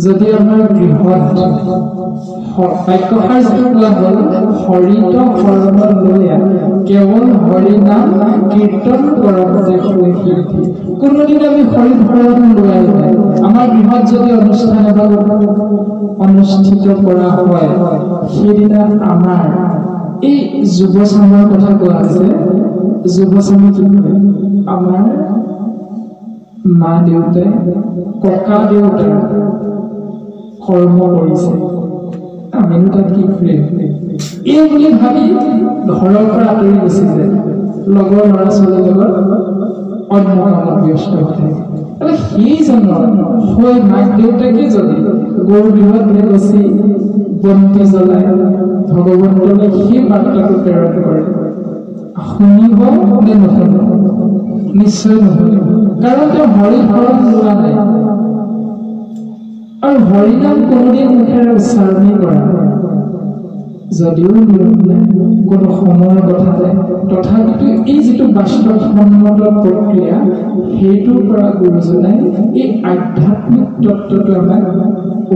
যদি আমাৰ গৃহত বাক্যষাৰ যিটো কোৱা হ'ল হৰিত শৰণ লৈয়া কেৱল হৰি নাম কীৰ্তন কৰতে হৈ সিদ্ধি কোনোদিন আমি হৰি শৰণ লোৱাই নাই আমাৰ গৃহত যদি অনুষ্ঠান এভাগ অনুষ্ঠিত কৰা হয় সেইদিনা আমাৰ এই যুৱচামৰ কথা কোৱা হৈছে যুৱচামে কি কৰে আমাৰ মা দেউতাই ককা দেউতাই কৰ্ম কৰিছে আমিনো তাত কি কৰিম এই বুলি ভাবি ঘৰৰ পৰা আঁতৰি গুচি যায় লগৰ ল'ৰা ছোৱালীৰ লগত অন্য কামত ব্যস্ত হৈ থাকে সেইজনৰ হৈ মাক দেউতাকে যদি গৰু বিহুত নেগচি বন্তি জ্বলাই ভগৱন্তলৈ সেই বাৰ্তাটো প্ৰেৰণ কৰে শুনিব নে নুশুনিব নিশ্চয় নুশুনিব কাৰণ তেওঁ হৰি শৰণ লোৱা নাই আৰু হৰিনাম কোনোদিন মুখেৰে উচ্চাৰণেই কৰা যদিও কোনো সময়ৰ কথা নাই তথাপিতো এই যিটো বাস্তৱসন্মত প্ৰক্ৰিয়া সেইটোৰ পৰা গুৰুজনাই এই আধ্যাত্মিক তত্ত্বটো আমাক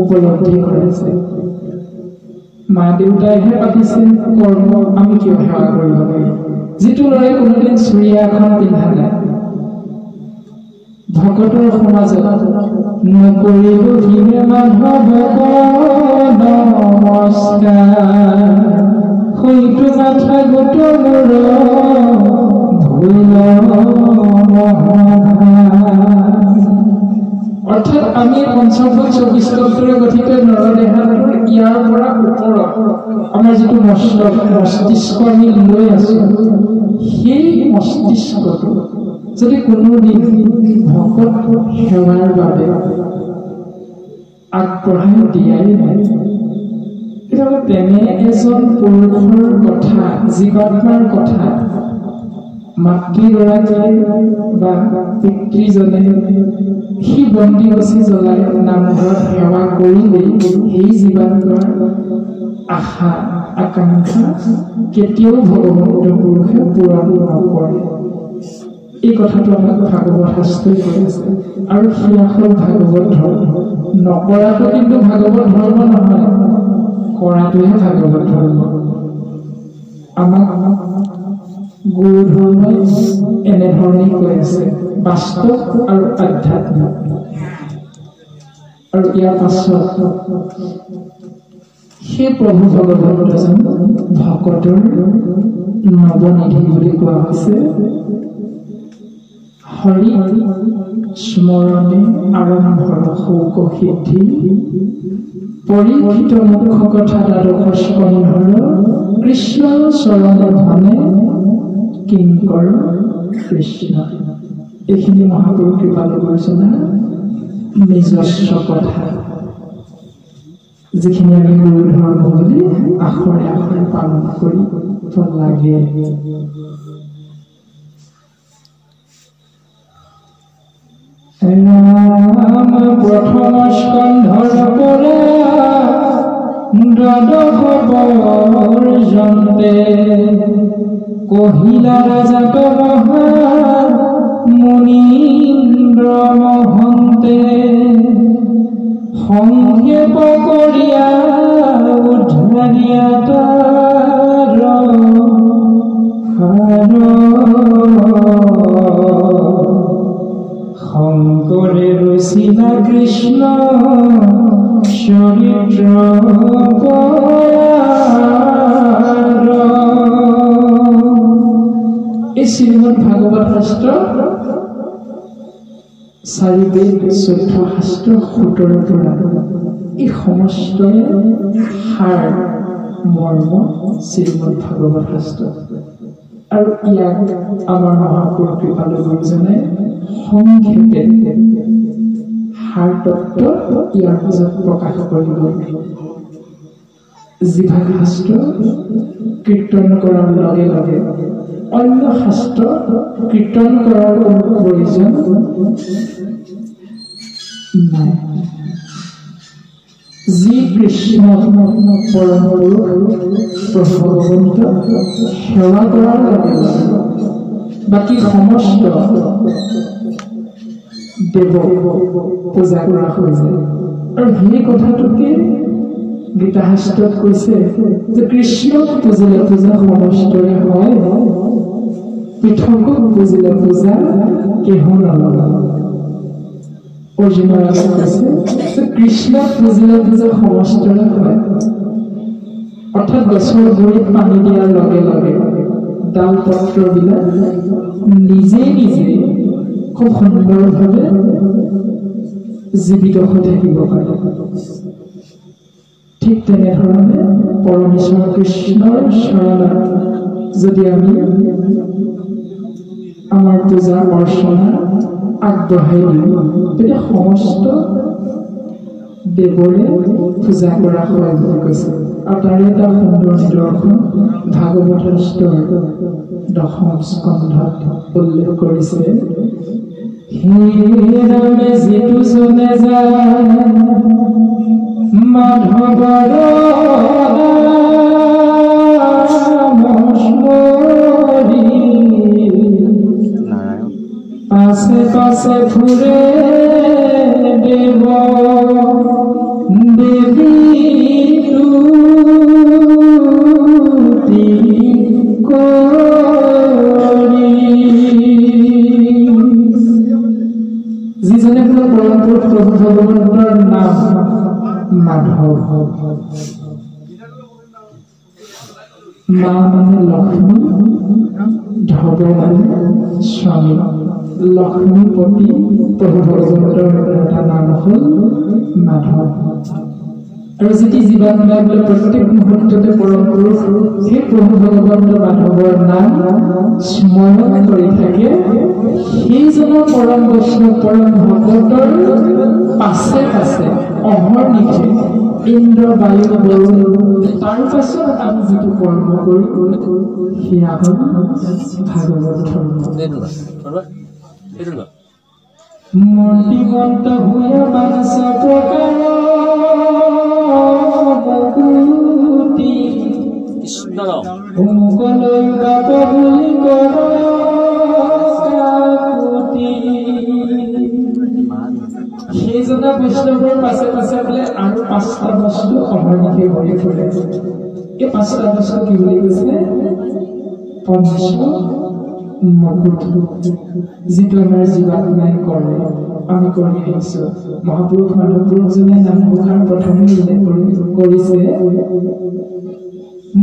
উপলব্ধি কৰাইছে মা দেউতাইহে পাতিছে কৰ্ম আমি কিয় সেৱা কৰিব লাগে যিটো ল'ৰাই কোনোদিন চুৰিয়া এখন পিন্ধা নাই ভকতৰ সমাজত নকৰিব হিমে মাধৱ নমস্কাৰ হয়তো মাথা গোট মোৰ ভুল অৰ্থাৎ আমি পঞ্চমভূত 24 তত্ত্বৰে গঠিত নৰদেহাটোৰ ইয়াৰ পৰা ওপৰত আমাৰ যিটো মস্তিষ্ক আমি লৈ আছো সেই মস্তিষ্কটো যদি কোনোদিন ভকত সেৱাৰ বাবে আগবঢ়াই দিয়াই নাই তেতিয়াহ'লে তেনে এজন পুৰুষৰ কথা জীৱাত্মাৰ কথা মাতৃগৰাকীয়ে বা পিতৃজনে সি বন্তি গছি জ্বলাই নামঘৰত সেৱা কৰিলেই সেই জীৱাত্মাৰ আশা আকাংক্ষা কেতিয়াও ভগৱন্ত পুৰুষে পূৰণ নকৰে এই কথাটো আমাক ভাগৱত শাস্ত্ৰই কৈ আছে আৰু সি আসল ভাগৱত ধৰ্ম নকৰাটো কিন্তু ভাগৱত ধৰ্ম নহয় কৰাটোহে ভাগৱত ধৰ্ম আমাক গুৰু ধৰ্মই এনেধৰণেই কৈ আছে বাস্তৱ আৰু আধ্যাত্মিক আৰু ইয়াৰ পাছত সেই প্ৰভু ভগৱন্তজন ভকতৰ নৱনিধি বুলি কোৱা হৈছে হৰি স্মৰণে আৰম্ভৰ শৌক সিদ্ধি পৰীক্ষিত মুখ কথা দ্বাদশ স্কন্ধৰ কৃষ্ণ চৰণ ধনে কিংকৰ কৃষ্ণ এইখিনি মহাপুৰুষ কৃপালু গুৰুজনা নিজস্ব কথা যিখিনি আমি গুৰু ধৰ্ম বুলি আখৰে আখৰে পালন কৰিব লাগে ৰাম প্ৰথম স্কন্ধৰ পৰা দ্বাদশ পৰ্যন্তে কহিলা ৰাজাত মহা মুনীন্দ্ৰ মহন্তে সংক্ষেপ কৰিয়া উদ্ধাৰিয়া তাৰ শংকৰে ৰচিলা কৃষ্ণ চৰিত্ৰ এই শ্ৰীমদ ভাগৱত শাস্ত্ৰ 4 বেদ 14 শাস্ত্ৰ 17 পুৰাণ এই সমস্তৰে সাৰ মৰ্ম শ্ৰীমদ ভাগৱত শাস্ত্ৰ আৰু ইয়াক আমাৰ মহাপুৰুষ কৃপালু গুৰুজনে সংক্ষেপে সাৰ তত্ত্ব ইয়াৰ পিছত প্ৰকাশ কৰিব জিভাগ শাস্ত্ৰ কীৰ্তন কৰাৰ লগে লগে অন্য শাস্ত্ৰ কীৰ্তন কৰাৰ কোনো প্ৰয়োজন নাই যি কৃষ্ণ পৰম পুৰুষ প্ৰভু ভগৱন্ত সেৱা কৰাৰ লগে লগে বাকী সমস্ত দেৱ পূজা কৰা হৈ যায় আৰু সেই কথাটোকে গীতা শাস্ত্ৰত কৈছে যে কৃষ্ণক পুজিলে পূজা সমস্তৰে হয়, পৃথকক পুজিলে পূজা কেহ নলয়। অৰ্জুনৰ আগত কৈছে যে কৃষ্ণক পুজিলে পূজা সমস্তৰে হয়, অৰ্থাৎ গছৰ গুৰিত পানী দিয়াৰ লগে লগে ডাল পত্ৰবিলাক নিজে নিজে খুব সুন্দৰভাৱে জীৱিত হৈ থাকিব পাৰে। ঠিক তেনেধৰণে পৰমেশ্বৰ কৃষ্ণৰ চৰণত যদি আমি আমাৰ পূজা অৰ্চনা আগবঢ়াই দিওঁ, তেতিয়া সমস্ত দেৱৰে পূজা কৰা হয় বুলি কৈছে। আৰু তাৰে এটা সুন্দৰ নিদৰ্শন ভাগৱতৰ 10ম স্কন্ধত উল্লেখ কৰিছে। হে ৰামে যিটো জনে যায় মাধৱৰ পাছে পাছে ফুৰে দেৱ দেৱী যিজনে কোনো পৰম পুৰুষ প্ৰভু ভগৱন্তৰ নাম মাধৱ। মা মানে লক্ষ্মী, ধৱ মানে স্বামী, লক্ষ্মীপতি প্ৰভু ভগৱন্তৰ এটা নাম হ'ল মাধৱ। আৰু যেতি জীৱাত্মাই বোলে প্ৰত্যেক মুহূৰ্ততে পৰম পুৰুষ সেই প্ৰভু ভগৱন্ত মাধৱৰ নাম স্মৰণ কৰি থাকে, সেইজনৰ পৰম বৈষ্ণৱ পৰম ভকতৰ পাছে পাছে অহৰ্নিশে ইন্দ্ৰ বায়ু বৰুণ, তাৰ পাছত আমি যিটো কৰ্ম কৰি সেয়া হ'ল ভাগৱত ধৰ্ম। মূৰ্তিমন্ত ভূয়া মানস প্ৰকাৰ মুকলৈ বাপ বুলি সেইজনা বৈষ্ণৱৰ পাছে পাছে বোলে আৰু 5টা বস্তু অহৰ্নিশে ঘূৰি ফুৰে। এই 5টা বস্তু কি বুলি কৈছে? পঞ্চ মুকুট, যিটো আমাৰ জীৱাত্মাই কৰে, আমি কৰি আহিছো। মহাপুৰুষ মাধৱ পুৰুষজনে নামঘোষাৰ প্ৰথমে উল্লেখ কৰিছে,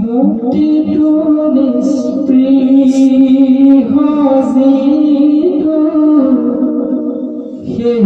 মুক্তিটো নিস্পৃহ যিটো সেই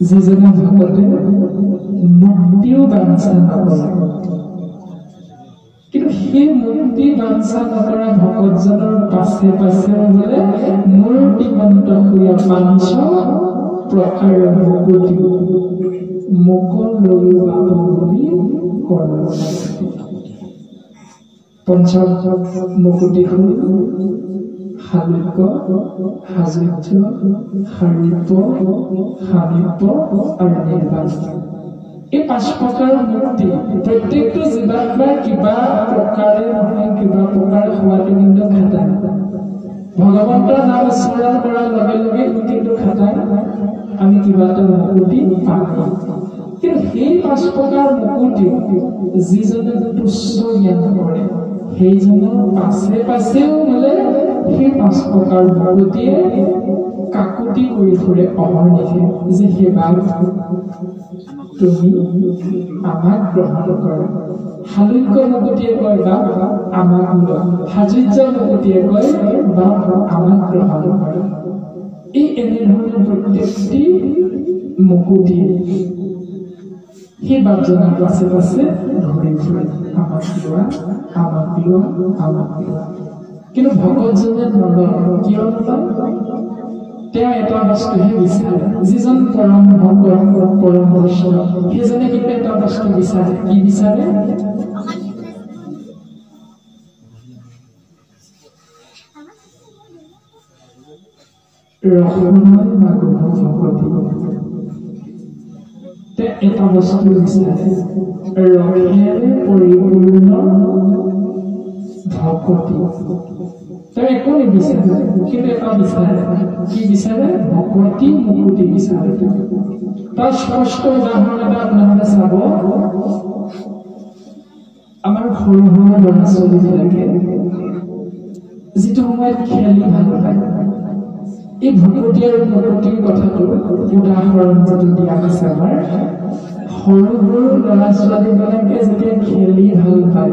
যিজনে ভকতে মুক্তিও বাঞ্ছা নকৰে, কিন্তু সেই মুক্তি বাঞ্ছা নকৰা ভকতজনৰ পাছে পাছে বোলে মূৰ্তিমন্ত হৈ পাঞ্চ প্ৰকাৰ মুকুতি মুকলৈ বাপ বুলি কৰে। পঞ্চ মুকুতি হ'ল শালুক্য, সাজুৰ্য, শাৰীপ, সামীপ আৰু নিৰ্বাণ। এই 5 প্ৰকাৰৰ মুক্তি প্ৰত্যেকটো জীৱাত্মাৰ কিবা প্ৰকাৰে নহয় কিবা প্ৰকাৰে হোৱাটো কিন্তু খাটায়। ভগৱন্তৰ নাম স্মৰণ কৰাৰ লগে লগে কিন্তু খাটায় আমি কিবা এটা মুকুতি পাম। কিন্তু সেই 5 প্ৰকাৰ মুকুতি যিজনে তুচ্ছ জ্ঞান কৰে, সেইজনৰ পাছে পাছেও বোলে সেই 5 প্ৰকাৰ মুকুতিয়ে কাকুতি কৰি ফুৰে অহৰ্নিশে, যে সেৱা তুমি আমাক গ্ৰহণ কৰা। শালুক্য মুকুতিয়ে কয় বা আমাক লোৱা, সাজুৰ্য মুকুতিয়ে কয় বা আমাক গ্ৰহণ কৰা। এই এনেধৰণে প্ৰত্যেকটি মুকুতি সেই বাপজনৰ পাছে পাছে ঘূৰি ফুৰে, আমাক লোৱা, আমাক লোৱা, আমাক লোৱা। কিন্তু ভকতজনে নলয়। কিয় নলয়? তেওঁ এটা বস্তুহে বিচাৰে, যিজন পৰম ভক্ত পৰম বৈষ্ণৱ সেইজনে কিন্তু এটা বস্তু বিচাৰে। কি বিচাৰে? ৰসময় মাগুৰ ভকতি। তেওঁ এটা বস্তু বিচাৰে, ৰসেৰে পৰিপূৰ্ণ ভকতি। তেওঁ একো নিবিচাৰে, কিন্তু এটা বিচাৰে। কি বিচাৰে? ভকতি মুকুতি বিচাৰে। তাৰ স্পষ্ট উদাহৰণ এটা আপোনালোকে চাব। আমাৰ সৰু সৰু ল'ৰা ছোৱালীবিলাকে যিটো সময়ত খেলি ভাল পায়, এই ভকতি আৰু মুকুতিৰ কথাটো উদাহৰণ যিটো দিয়া হৈছে আমাৰ, সৰু সৰু ল'ৰা ছোৱালীবিলাকে যেতিয়া খেলি ভাল পায়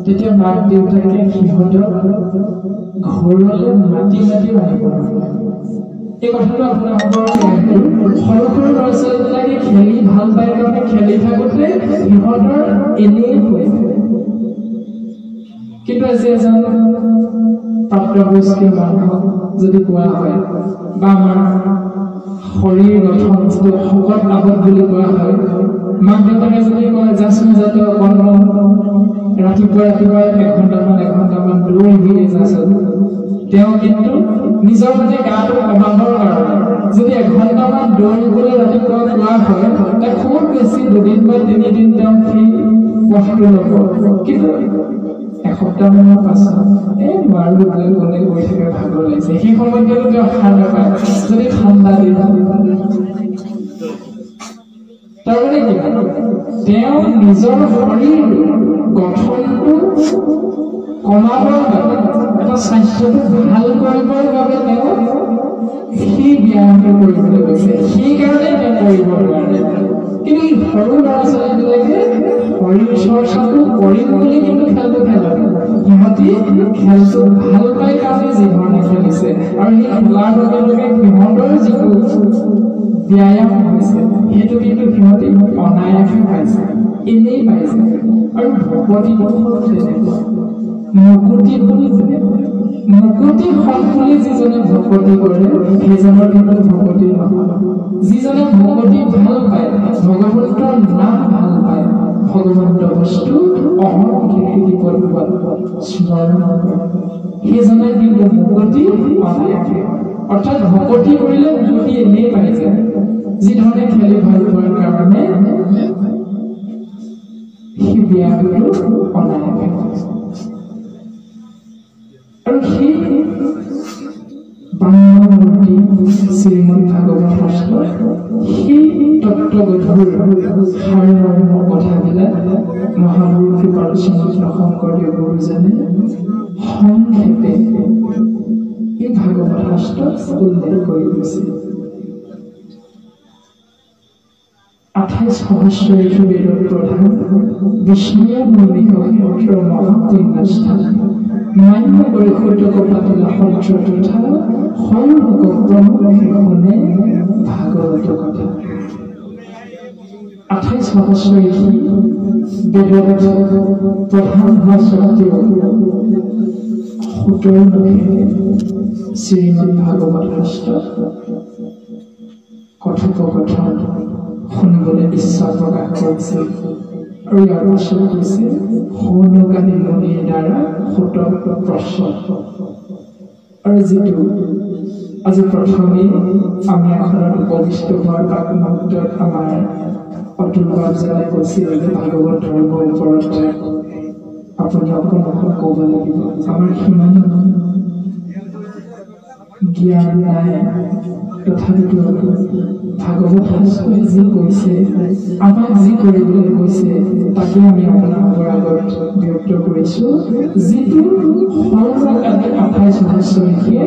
তেতিয়া মাক দেউতাকে সিহঁতক ঘৰলৈ মাতি মাতি আনিব। এই কথাটো আপোনাৰ সৰু সৰু ল'ৰা ছোৱালীবিলাকে খেলি ভাল পায় কাৰণে খেলি থাকোঁতে সিহঁতৰ এনেই হৈ থাকে। কিন্তু আজি এজন প্ৰাপ্তবয়স্ক মানুহক যদি কোৱা হয় বা আমাৰ শৰীৰ গঠন যিটো শকত আবদ বুলি কোৱা হয়, মাক দেউতাকে যদি কয় যাচোন যাতে অকণমান ৰাতিপুৱা ৰাতিপুৱা এঘণ্টামান দৌৰিবি যাচোন, তেওঁ কিন্তু নিজৰ মতে গাটো কমাবৰ কাৰণে যদি এঘণ্টামান দৌৰিবলৈ ৰাতিপুৱা কোৱা হয়, তাক খুব বেছি 2 বা 3 দিন তেওঁ সেই পথটো ল'ব। কিন্তু এসপ্তাহমানৰ পাছত নোৱাৰো গ'লে গৈ থাকে, ভাগৰ লাগিছে, সেই সময়ত কিন্তু তেওঁ সাৰ নাপায়। যদি ঠাণ্ডা দিন তাৰমানে কি, তেওঁ নিজৰ শৰীৰ গঠনটো কমাবৰ বাবে, এটা স্বাস্থ্যটো ভাল কৰিবৰ বাবে তেওঁ সেই ব্যায়ামটো কৰিবলৈ গৈছে। সেইকাৰণে তেওঁ কৰিব নোৱাৰে। কিন্তু এই সৰু ল'ৰা ছোৱালীবিলাকে শৰীৰ চৰ্চাটো কৰিম বুলি কিন্তু খেলটো খেলে। সিহঁতি খেলটো ভাল পাই কাৰণে যি ধৰণে খেলিছে, আৰু সেই খেলাৰ লগে লগে সিহঁতৰ যিটো ব্যায়াম হৈছে সেইটো কিন্তু সিহঁতি অনায়াসে পাইছে, এনেই পাইছে। আৰু ভকতি তেনেকুৱা, মুকুতি বুলি তেনেকুৱা। মুকুতি হল বুলি যিজনে ভকতি কৰে সেইজনৰ কিন্তু ভকতি নহয়। যিজনে ভকতি ভাল পায়, ভগৱন্তৰ নাম ভাল পায়, ভগৱন্তৰ বস্তু স্মৰণ কৰে, সেইজনে কিন্তু মুকুতি অনায়াসে। অৰ্থাৎ ভকতি কৰিলে মুকুতি এনেই পাই যায়। যি ধৰণে খেলি ভাল পোৱাৰ কাৰণে সেই ব্যায়ামটো অনায়াসে। আৰু সেই ব্ৰহ্মমূৰ্তি শ্ৰীমদ ভাগৱত শাস্ত্ৰৰ সেই তত্ত্বগধুৰ সাৰমৰ্ম কথাবিলাক মহাপুৰুষ শ্ৰীমন্ত শংকৰদেৱ গুৰুজনে সংক্ষেপে এই ভাগৱত শাস্ত্ৰত উল্লেখ কৰি গৈছে। 28 সহস্ৰ বেদৰ প্ৰধান বিষ্ণুৰ মূৰ্তিৰ মহাকন্যাস্থান মান্য পৰিষদক পাতলা সত্ৰ তথা সৰ্বক ব্ৰহ্মশিখনে ভাগৱত কথা। 28 সহস্ৰ বেদৰ প্ৰধান হোৱা স্বত্তেও 17 মুখে শ্ৰীমদ ভাগৱত শাস্ত্ৰত কথোপকথন শুনিবলৈ ইচ্ছা প্ৰকাশ কৰিছে। আৰু ইয়াৰ পাছত কৈছে সৌনকানী মণিৰ দ্বাৰা 17 প্ৰশ্ন। আৰু যিটো আজি প্ৰথমে আমি এখনত উপবিষ্ট হোৱাৰ মুহূৰ্তত আমাৰ অতুল বাবজনে কৈছিল যে ভাগৱত ধৰ্মৰ ওপৰত আপুনি অকণ ক'ব লাগিব। আমাৰ সিমান জ্ঞান নাই, তথাপিতো ভাগৱত শাস্ত্ৰই যি কৈছে, আমাক যি কৰিবলৈ কৈছে তাকে আমি আপোনালোকৰ আগত ব্যক্ত কৰিছো। যিটো সৰ্বকালে 28 সহস্ৰলিখিয়ে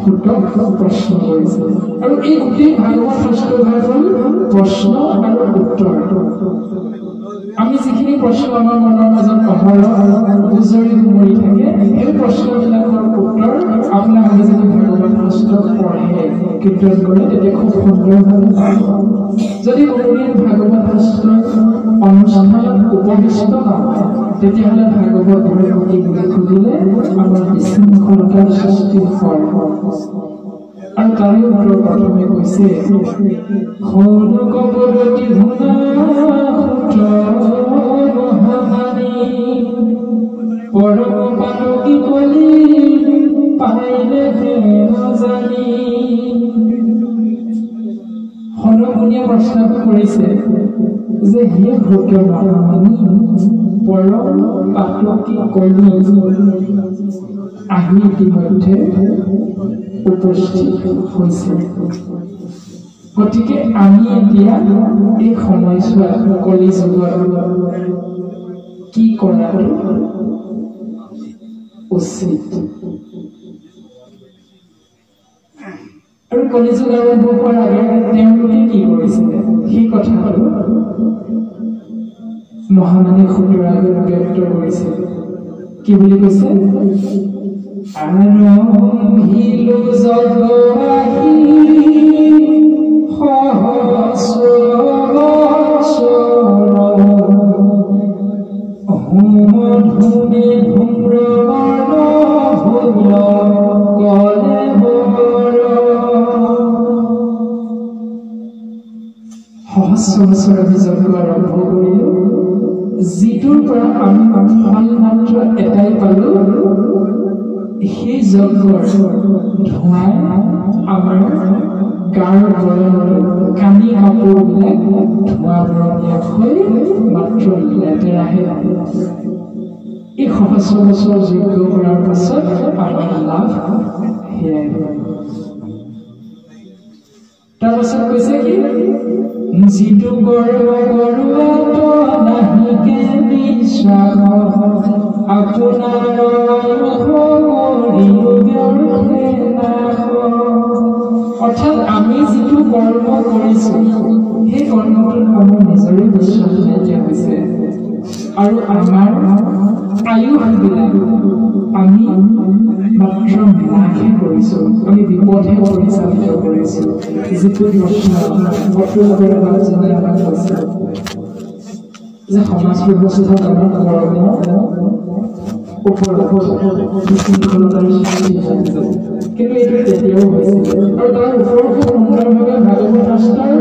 17 প্ৰশ্ন কৰিছে। আৰু এই গোটেই ভাগৱত শাস্ত্ৰভাগ হ'ল প্ৰশ্ন আৰু উত্তৰ। আমি যিখিনি প্ৰশ্ন আমাৰ মনৰ মাজত গুজৰি গুমৰি থাকে, সেই প্ৰশ্নবিলাকৰ উত্তৰ আপোনালোকে যদি ভাগৱত শাস্ত্ৰ পঢ়ে, কীৰ্তন কৰে, তেতিয়া খুব সুন্দৰভাৱে পাব। যদি কোনোদিন ভাগৱত শাস্ত্ৰত অনুষ্ঠানত উপবিষ্ট নহয় তেতিয়াহ'লে ভাগৱত কি বুলি খুলিলে আমাৰ বিশৃংখলতাৰ সৃষ্টি হয়। আৰু তাৰে উত্তৰ প্ৰথমে কৈছে সৌন কবৰতি শুনা মহামানী পৰম পাতকি কলি পাইলে নাজানি। সনমুনিয়ে প্ৰশ্ন কৰিছে যে হে ভূত মহামানী পৰম পাতকি কলি আহি ইতিমধ্যে উপস্থিত হৈছে। গতিকে আমি এতিয়া এই সময়ছোৱাত কলি যুগত কি কৰাটো উচিত। আৰু কলি যুগ আৰম্ভ হোৱাৰ আগে তেওঁলোকে কি কৰিছিলে সেই কথাটো মহামানী সুন্দৰ আগত ব্যক্ত কৰিছে। কি বুলি কৈছে? আৰম্ভিলো জগবাহী ধুমে ধুম্ৰবৰ্ণ ভূল কলে সহস্ৰ বছৰ আমি যজ্ঞ আৰম্ভ কৰিলো, যিটোৰ পৰা আমি ফল মাত্ৰ এটাই পালো, সেই যজ্ঞৰ ধোঁৱাই আমাৰ গাৰ বৰণলৈ কানি কাপোৰবিলাক ধোঁৱা বৰণীয়া হৈ মাত্ৰ লেতেৰাহে। এই সহস্ৰ বছৰ যজ্ঞ কৰাৰ পাছত আমাৰ লাভ সেয়াই। তাৰপাছত কৈছে কি যিটো গৰ্ব কৰোৱাটো নাহিকে বিশ্বাস আপোনাৰ অৰ্থাৎ আমি যিটো কৰ্ম কৰিছো সেই কৰ্মটোত আমাৰ নিজৰে বিশ্বাস নাইকিয়া হৈছে আৰু আমাৰ আয়ুসবিলাক আমি মাত্ৰ বিনাশে কৰিছো, আমি বিপদহে পৰিচালিত কৰিছো। যিটো প্ৰশ্ন বৰ্তমানৰ মাজে আমাক কৈছে যে সমাজ ব্যৱস্থাত আমাৰ কৰ্মৰ ওপৰত বিশৃংখলতাৰ সৃষ্টি হৈছে, কিন্তু এইটো তেতিয়াও হৈছিল। আৰু তাৰ ওপৰত সুন্দৰভাৱে ভাগৱত শাস্ত্ৰৰ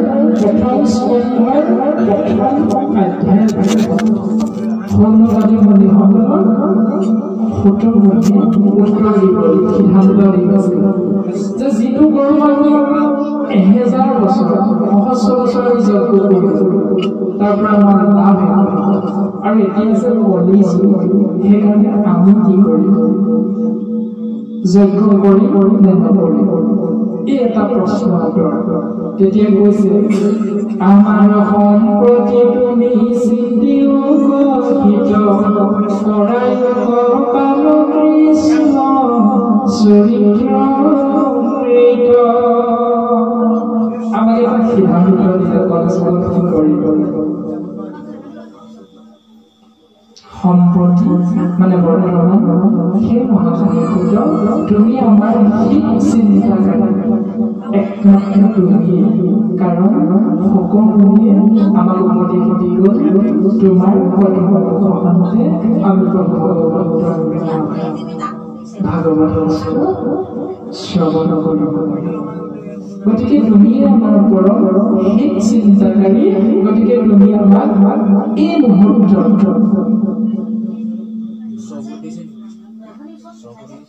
প্ৰথম স্কন্ধৰ প্ৰথম অধ্যায় ধৰ্মবাদী মণিসকলৰ সিদ্ধান্ত দিছিল যে যিটো কৰ্ম আমি 1000 বছৰ সহস্ৰ বছৰ আমি যজ্ঞ কৰিছো তাৰ পৰা আমাৰ লাভ আৰু এতিয়া যে কলিছো, সেইকাৰণে আমি কি কৰিম? যজ্ঞ কৰিম নে নকৰিম? এই এটা প্ৰশ্ন উত্তৰ। তেতিয়া কৈছে আমাৰ সম্প্ৰতি তুমি চিন্তিও গঠিত কৰাই পাল কৃষ্ণ চৰিত্ৰ আমাক এটা সিদ্ধান্ত দিলে কলেজত কি কৰিব। সম্প্ৰতি মানে বৰ্তমান সেই মহামানীৰ তুমি আমাৰ চিন্তা একমাত্ৰ তুমি, কাৰণ সকলোৱে আমাক উপদেশ দি গ'ল তোমাৰ সহনতে আমি ভাগৱত শ্ৰৱণ কৰিব লাগে। গতিকে তুমি আমাৰ ওপৰত সেই চিন্তাকাৰী, গতিকে তুমি আমাক এই মুহূৰ্তত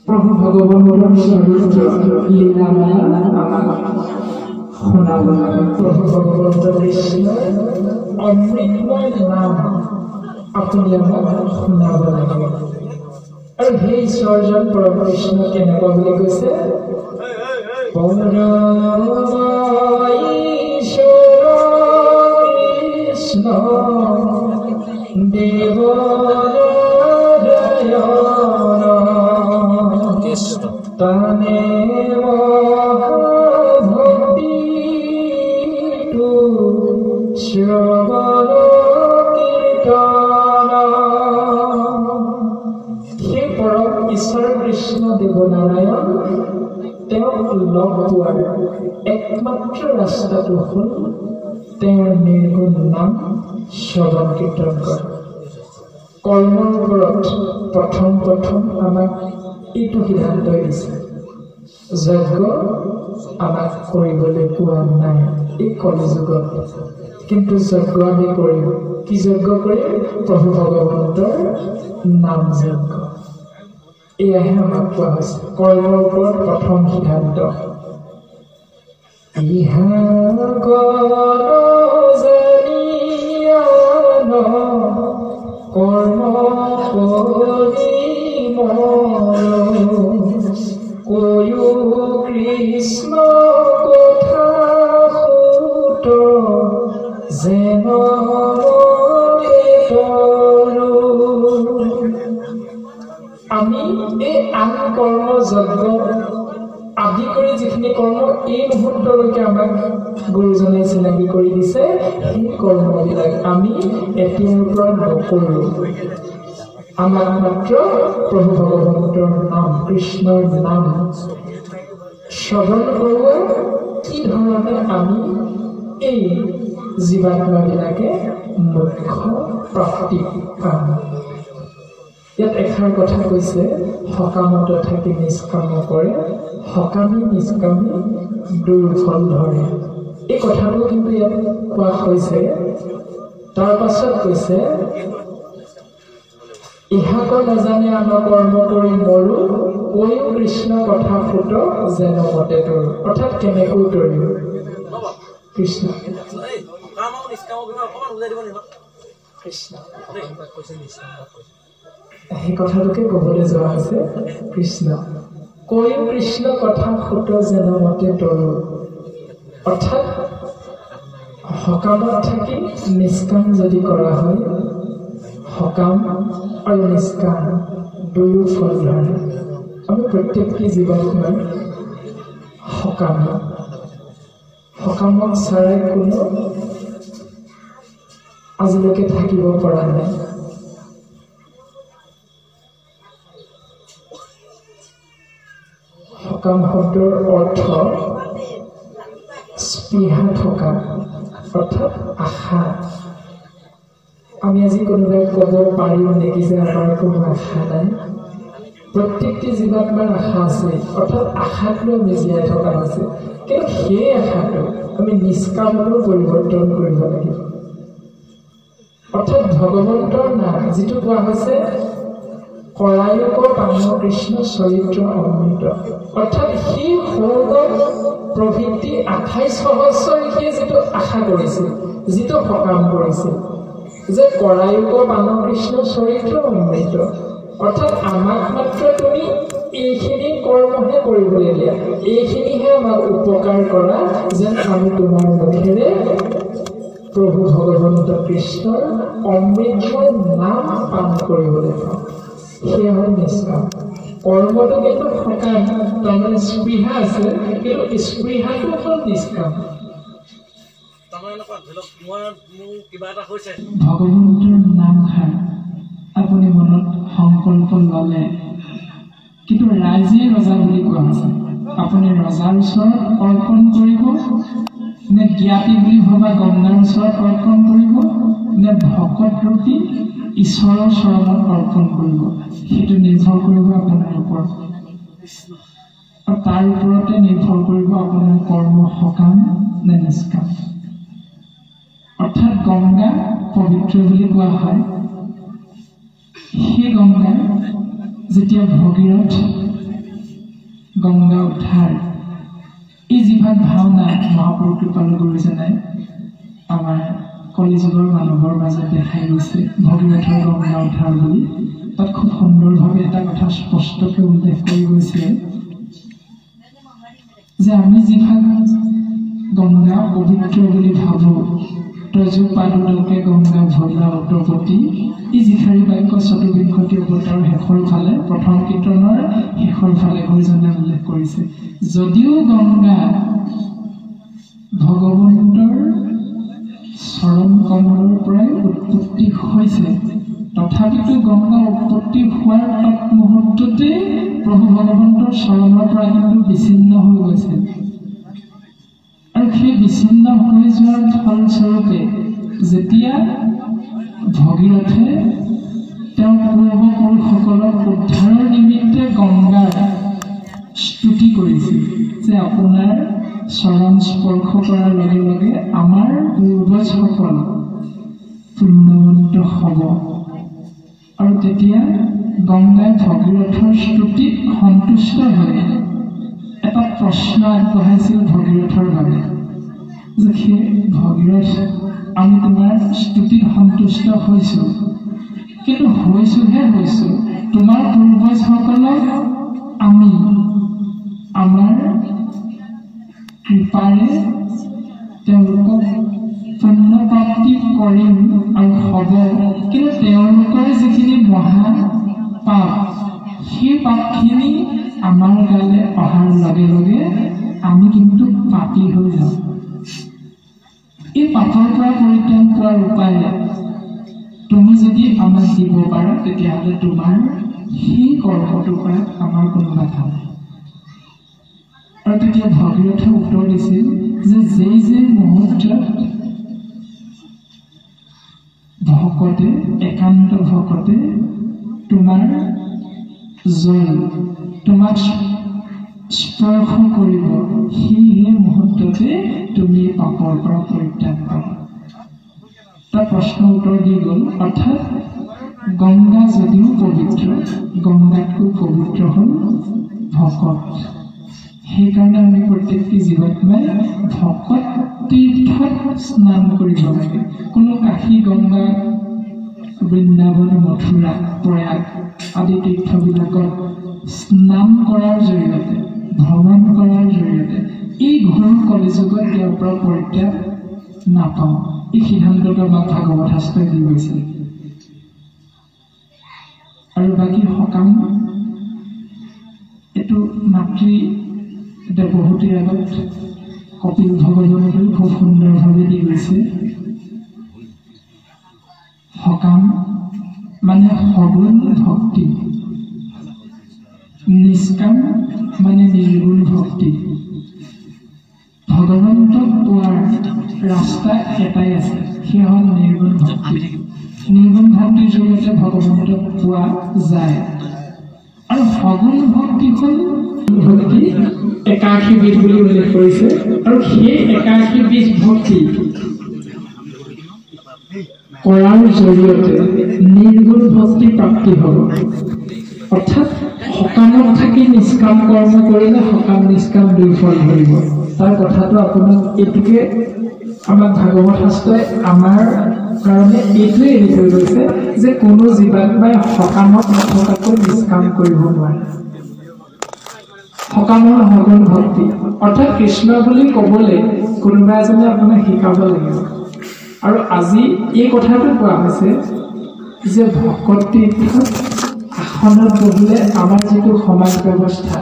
প্ৰভু ভগৱানৰ চৰিত্ৰ লীলামালা আমাক শুনাব লাগে। প্ৰভু ভগৱন্তৰ কৃষ্ণৰ অমৃতময় নাম আপুনি আমাক শুনাব লাগে। আৰু সেই ঈশ্বৰজন পৰম কৃষ্ণ কেনেকুৱা বুলি কৈছে? কৃষ্ণ দেৱ তানে ভক্তি শ্ৰৱণ কীৰ্তন। সেই পৰম ঈশ্বৰ কৃষ্ণ দেৱনাৰায়ণ তেওঁক লগ পোৱাৰ একমাত্ৰ ৰাস্তাটো হ'ল তেওঁৰ নিৰ্গুণ নাম শ্ৰৱণ কীৰ্তন কৰা। কৰ্মৰ ওপৰত প্ৰথম আমাক এইটো সিদ্ধান্ত দিছে, যজ্ঞ আমাক কৰিবলৈ কোৱা নাই এই কলিযুগত, কিন্তু যজ্ঞ আমি কৰিম। কি যজ্ঞ কৰিম? প্ৰভু ভগৱন্তৰ নাম যজ্ঞ। এয়াহে আমাক কোৱা হৈছে কৰ্মৰ ওপৰত প্ৰথম সিদ্ধান্ত। ইহা কৰ্ম কৰি কয়ো কৃষ্ণ কথা সুত যেন আমি এই আন কৰ্ম যজ্ঞ আদি কৰি যিখিনি কৰ্ম এই মুহূৰ্তলৈকে আমাক গুৰুজনে চিনাকি কৰি দিছে, সেই কৰ্মবিলাক আমি এতিয়াৰ পৰা নকৰোঁ। আমাক মাত্ৰ প্ৰভু ভগৱন্তৰ নাম, কৃষ্ণৰ নাম শ্ৰৱণ কৰোৱা কি ধৰণে আমি এই জীৱাত্মাবিলাকে মুখ্য প্ৰাপ্তি পাম। ইয়াত এষাৰ কথা কৈছে, সকামত থাকি নিষ্কাম কৰে, সকামী নিষ্কামী দুৰ্ফল ধৰে। এই কথাটো কিন্তু ইয়াত কোৱা হৈছে। তাৰ পাছত কৈছে, ইহাক নাজানে আমাৰ কৰ্ম কৰি মৰো, কৈও কৃষ্ণ কথা ফুট যেন মতে তৰো। অৰ্থাৎ কেনেকৈ তৰিম? কৃষ্ণ সেই কথাটোকে ক'বলৈ যোৱা হৈছে। কৃষ্ণ কৈও কৃষ্ণ কথা ফুট যেন মতে তৰো। অৰ্থাৎ সকামত থাকি নিষ্কাম যদি কৰা হয়, সকাম আৰু নিষ্কাম দুয়ো ফল ধৰে। আমি প্ৰত্যেকটি জীৱাত্মাই সকামক চাৰাই কোনো আজিলৈকে থাকিব পৰা নাই। সকাম শব্দৰ অৰ্থ স্পৃহা থকা, অৰ্থাৎ আশা। আমি আজি কোনোবাই ক'ব পাৰিম নেকি যে আমাৰ কোনো আশা নাই? প্ৰত্যেকটি জীৱাত্মাৰ আশা আছে, অৰ্থাৎ আশাক লৈ আমি জীয়াই থকা হৈছে। কিন্তু সেই আশাটো আমি নিষ্কামলৈ পৰিৱৰ্তন কৰিব লাগিব। অৰ্থাৎ ভগৱন্তৰ নাম যিটো কোৱা হৈছে কৰায়ুক পান কৃষ্ণ চৰিত্ৰ অমৃত, অৰ্থাৎ সেই সৌগ প্ৰবৃত্তি 28 সহস্ৰৰিষিয়ে যিটো আশা কৰিছিল, যিটো সকাম কৰিছিল যে কৰায়ুক পান কৃষ্ণ চৰিত্ৰ অমৃত, অৰ্থাৎ আমাক মাত্ৰ তুমি এইখিনি কৰ্মহে কৰিবলৈ দিয়া, এইখিনিহে আমাক উপকাৰ কৰা, যেন আমি তোমাৰ মুখেৰে প্ৰভু ভগৱন্ত কৃষ্ণৰ অমৃতময় নাম পান কৰিবলৈ পাওঁ। সেয়া হ'ল নিষ্কাম। কৰ্মটো কিন্তু সকাম, তাৰমানে স্পৃহা আছে, কিন্তু স্পৃহাটো হ'ল নিষ্কাম। ভগৱন্তৰ নামষাৰ আপুনি মনত সংকল্প ল'লে, কিন্তু ৰাইজে ৰজা বুলি কোৱা হৈছে। আপুনি ৰজাৰ ওচৰত অৰ্পণ কৰিব নে জ্ঞাতি বুলি ভবা গংগাৰ ওচৰত অৰ্পণ কৰিব নে ভকত ৰূপী ঈশ্বৰৰ চৰণত অৰ্পণ কৰিব, সেইটো নিৰ্ভৰ কৰিব আপোনাৰ ওপৰত। আৰু তাৰ ওপৰতে নিৰ্ভৰ কৰিব আপোনাৰ কৰ্ম সকাম নে নিষ্কাম। অৰ্থাৎ গংগা পবিত্ৰ বুলি কোৱা হয়। সেই গংগা যেতিয়া ভগীৰথ গংগা উদ্ধাৰ, এই যিভাগ ভাওনা মহাপুৰুষ কৃপালু গুৰুজনাই আমাৰ কলিযুগৰ মানুহৰ মাজত দেখাই গৈছে, ভগীৰথৰ গংগা উদ্ধাৰ বুলি, তাত খুব সুন্দৰভাৱে এটা কথা স্পষ্টকৈ উল্লেখ কৰি গৈছে যে আমি যিভাগ গংগা পবিত্ৰ বুলি ভাবোঁ, তজুপাদুলকে গংগা ভৈলা উত্তৰপতি, এই যিষাৰি বাক্য চতুৰ্বিংশতি অৱতাৰৰ শেষৰ ফালে, প্ৰথম কীৰ্তনৰ শেষৰ ফালে গুৰুজনে উল্লেখ কৰিছে। যদিও গংগা ভগৱন্তৰ চৰণ কমলৰ পৰাই উৎপত্তি হৈছে, তথাপিতো গংগা উৎপত্তি হোৱাৰ তৎমুহূৰ্ততে প্ৰভু ভগৱন্তৰ চৰণৰ পৰা কিন্তু বিচ্ছিন্ন হৈ গৈছে। আৰু সেই বিচ্ছিন্ন হৈ যোৱাৰ ফলস্বৰূপে যেতিয়া ভগীৰথে তেওঁৰ পূৰ্বপুৰুষসকলক উদ্ধাৰৰ নিমিত্তে গংগাৰ স্তুতি কৰিছিল যে আপোনাৰ চৰণ স্পৰ্শ কৰাৰ লগে লগে আমাৰ পূৰ্বজসকল পুণ্যৱন্ত হ'ব। আৰু তেতিয়া গংগাই ভগীৰথৰ স্তুতিত সন্তুষ্ট হৈ এটা প্ৰশ্ন আগবঢ়াইছিল ভগীৰথৰ বাবে যে সেই ভগীৰথ, আমি তোমাৰ স্তুতিত সন্তুষ্ট হৈছোঁ, কিন্তু হৈছোঁ তোমাৰ পূৰ্বজসকলক আমি আমাৰ কৃপাৰে তেওঁলোকক পুণ্যপ্ৰাপ্তি কৰিম আৰু হ'ব, কিন্তু তেওঁলোকৰ যিখিনি মহা পাপ, সেই পাপখিনি আমাৰ গালে অহাৰ লগে লগে আমি কিন্তু পাপী হৈ যাওঁ। এই পাপৰ পৰা পৰিত্ৰাণ পোৱাৰ উপায় তুমি যদি আমাক দিব পাৰা, তেতিয়াহ'লে তোমাৰ সেই কৰ্মটো কৰাত আমাৰ কোনো বাধা নাই। আৰু তেতিয়া ভগীৰথে উত্তৰ দিছিল যে যে মুহূৰ্তত ভকতে, একান্ত ভকতে তোমাৰ জল, তোমাক স্পৰ্শ কৰিব, সেই মুহূৰ্ততে তুমি পাপৰ পৰা পৰিত্ৰাণ পাবা। তাৰ প্ৰশ্ন উত্তৰ দি গ'ল। অৰ্থাৎ গংগা যদিও পবিত্ৰ, গংগাতকৈ পবিত্ৰ হ'ল ভকত। সেইকাৰণে আমি প্ৰত্যেকটি জীৱাত্মাই ভকত তীৰ্থত স্নান কৰিব লাগে। কোনো কাশী, গংগা, বৃন্দাবন, মথুৰা, প্ৰয়াগ আদি তীৰ্থবিলাকত স্নান কৰাৰ জৰিয়তে, ভ্ৰমণ কৰাৰ জৰিয়তে এই ঘোৰ কলিযুগত ইয়াৰ পৰা পৰিত্ৰাণ নাপাওঁ। এই সিদ্ধান্তটো আমাক ভাগৱত শাস্ত্ৰই দি গৈছিল। আৰু বাকী সকাম, এইটো মাতৃ দেৱহূতিৰ আগত কপিল ভগৱন্তই খুব সুন্দৰভাৱে দি গৈছে। সকাম মানে সগুণ ভক্তি, নিষ্কাম মানে নিৰ্গুণ ভক্তি। ভগৱন্তক পোৱাৰ ৰাস্তা এটাই আছে, সেয়া হ'ল নিৰ্গুণ ভক্তি। নিৰ্গুণ ভক্তিৰ জৰিয়তে ভগৱন্তক পোৱা যায়। আৰু সগুণ ভক্তি হ'ল ভক্তি ৮১ বিধ বুলি উল্লেখ কৰিছে। আৰু সেই ৮১ বিধ ভক্তি কৰাৰ জৰিয়তে নিৰ্গুণ ভক্তি প্ৰাপ্তি হ'ব। অৰ্থাৎ সকামত থাকি নিষ্কাম কৰ্ম কৰিলে সকাম নিষ্কাম দুই ফল ধৰিব। তাৰ কথাটো আপোনাক এইটোকে আমাক ভাগৱত শাস্ত্ৰই আমাৰ কাৰণে এইটোৱে এৰি থৈ গৈছে যে কোনো জীৱাত্মাই সকামত নথকাকৈ নিষ্কাম কৰিব নোৱাৰে। সকামৰ সগুণ ভক্তি অৰ্থাৎ কৃষ্ণ বুলি ক'বলৈ কোনোবা এজনে আপোনাক শিকাব লাগিব। আৰু আজি এই কথাটো কোৱা হৈছে যে ভকত তীৰ্থত আসনত বহিলে আমাৰ যিটো সমাজ ব্যৱস্থা,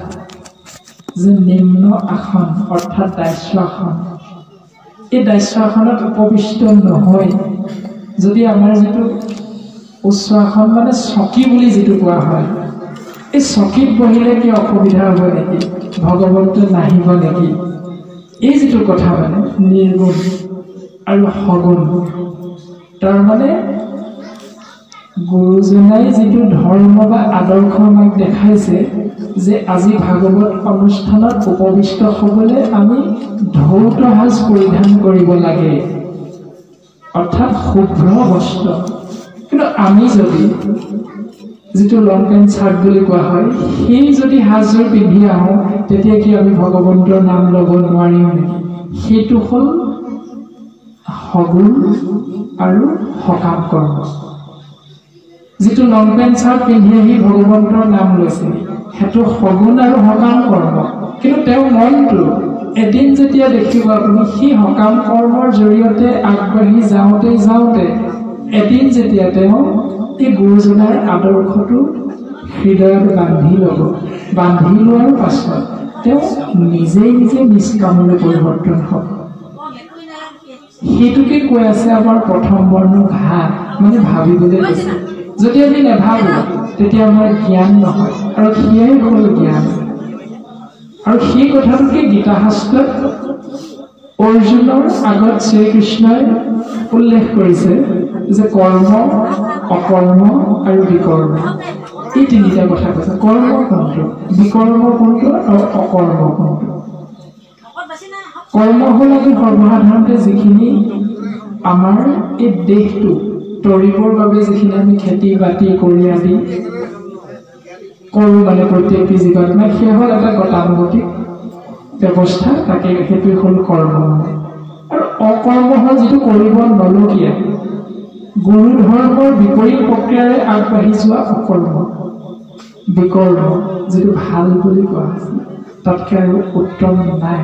যে নিম্ন আসন অৰ্থাৎ দাস্য আসন, এই দাস্য আসনত উপবিষ্ট নহয় যদি আমাৰ যিটো উচ্চ আসন মানে চকী বুলি যিটো কোৱা হয়, এই চকীত বহিলে কি অসুবিধা হ'ব নেকি, ভগৱন্ত নাহিব নেকি, এই যিটো কথা মানে নিৰ্গুণ আৰু সগুণ, তাৰমানে গুৰুজনাই যিটো ধৰ্ম বা আদৰ্শ আমাক দেখাইছে যে আজি ভাগৱত অনুষ্ঠানত উপবিষ্ট হ'বলৈ আমি ধৌত সাজ পৰিধান কৰিব লাগে, অৰ্থাৎ শুভ্ৰ বস্ত্ৰ। কিন্তু আমি যদি যিটো লং পেণ্ট চাৰ্ট বুলি কোৱা হয়, সেই যদি সাজযোৰ পিন্ধি আহোঁ, তেতিয়া কি আমি ভগৱন্তৰ নাম ল'ব নোৱাৰিম নেকি? সেইটো হ'ল সগুণ আৰু সকাম কৰ্ম। যিটো লং পেণ্ট চাৰ্ট পিন্ধি আহি ভগৱন্তৰ নাম লৈছে, সেইটো সগুণ আৰু সকাম কৰ্ম। কিন্তু তেওঁৰ মনটো এদিন যেতিয়া দেখিব আপুনি, সেই সকাম কৰ্মৰ জৰিয়তে আগবাঢ়ি যাওঁতে এদিন যেতিয়া তেওঁ এই গুৰুজনাৰ আদৰ্শটো হৃদয়ত বান্ধি ল'ব, বান্ধি লোৱাৰ পাছত তেওঁ নিজে নিষ্কামলৈ পৰিৱৰ্তন হ'ব। সেইটোকে কৈ আছে আমাৰ প্ৰথম বৰ্ণ ঘা, মানে ভাবিবলৈ কৈছে। যদি আমি নাভাবোঁ তেতিয়া আমাৰ জ্ঞান নহয়, আৰু সেয়াই হ'ল জ্ঞান। আৰু সেই কথাটোকে গীতা শাস্ত্ৰত অৰ্জুনৰ আগত শ্ৰীকৃষ্ণই উল্লেখ কৰিছে যে কৰ্ম, অকৰ্ম আৰু বিকৰ্ম, এই তিনিটা কথা কৈছে। কৰ্ম কোনটো, বিকৰ্ম কোনটো আৰু অকৰ্ম কোনটো? কৰ্ম হ'ল আমি সৰ্বসাধাৰণতে যিখিনি আমাৰ এই দেহটো তৰিবৰ বাবে যিখিনি আমি খেতি বাতি কৰি আদি কৰোঁ, মানে প্ৰত্যেকটি জীৱাত্মাই, সেয়া হ'ল এটা গতানুগতিক ব্যৱস্থা, তাকে সেইটোৱে হ'ল কৰ্ম। আৰু অকৰ্ম হ'ল যিটো কৰিব নলগীয়া, গুৰু ধৰ্মৰ বিপৰীত প্ৰক্ৰিয়াৰে আগবাঢ়ি যোৱা অকৰ্ম, বিকৰ্ম, যিটো ভাল বুলি কোৱা হৈছে, তাতকৈ আৰু উত্তম নাই।